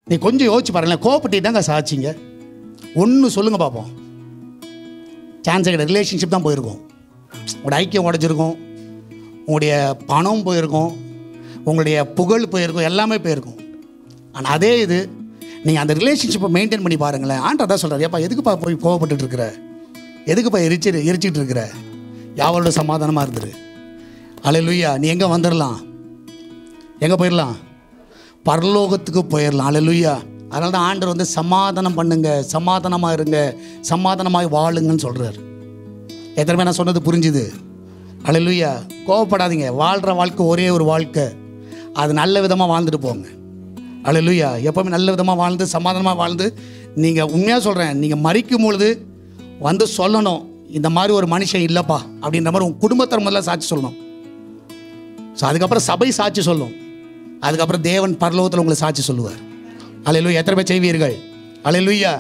நீ கொஞ்சம் யோசிச்சு பாருங்களேன், கோவப்பட்டுட்டாங்க சாட்சிங்க. ஒன்று சொல்லுங்கள் பார்ப்போம். சான்ஸே கிடையாது. ரிலேஷன்ஷிப் தான் போயிருக்கும், உங்களோட ஐக்கியம் உடைச்சிருக்கும், உங்களுடைய பணம் போயிருக்கும், உங்களுடைய புகழ் போயிருக்கும், எல்லாமே போயிருக்கும். ஆனால் அதே இது நீங்கள் அந்த ரிலேஷன்ஷிப்பை மெயின்டைன் பண்ணி பாருங்களேன். ஆண்டவர் தான் சொல்கிறார், ஏப்பா எதுக்குப்பா போய் கோவப்பட்டுட்டு இருக்கிற, எதுக்குப்பா எரிச்சிட்டு இருக்கிற, யாவரோட சமாதானமாக இருந்துரு. அல்லேலூயா. நீ எங்கே வந்துடலாம், எங்கே போயிடலாம், பரலோகத்துக்கு போயிடலாம். அல்லேலூயா. அதனால தான் ஆண்டவர் வந்து சமாதானம் பண்ணுங்க, சமாதானமாக இருங்க, சமாதானமாக வாழுங்கன்னு சொல்கிறார். எத்தனை பேர் நான் சொன்னது புரிஞ்சுது? அல்லேலூயா. கோவப்படாதீங்க. வாழ்கிற வாழ்க்கை ஒரே ஒரு வாழ்க்கை, அது நல்ல விதமாக வாழ்ந்துட்டு போங்க. அல்லேலூயா. எப்போவுமே நல்ல விதமாக வாழ்ந்து சமாதானமாக வாழ்ந்து, நீங்கள் உண்மையாக சொல்கிறேன், நீங்கள் மரிக்கும் பொழுது வந்து சொல்லணும், இந்த மாதிரி ஒரு மனுஷன் இல்லைப்பா அப்படின்ற மாதிரி உங்கள் குடும்பத்தை முதல்ல சாட்சி சொல்லணும். ஸோ அதுக்கப்புறம் சபை சாட்சி சொல்லும், அதுக்கப்புறம் தேவன் பரலோகத்தில் உங்களை சாட்சி சொல்லுவார். அல்லேலூயா. எத்தனை பேர் செய்வீர்கள்? அல்லேலூயா.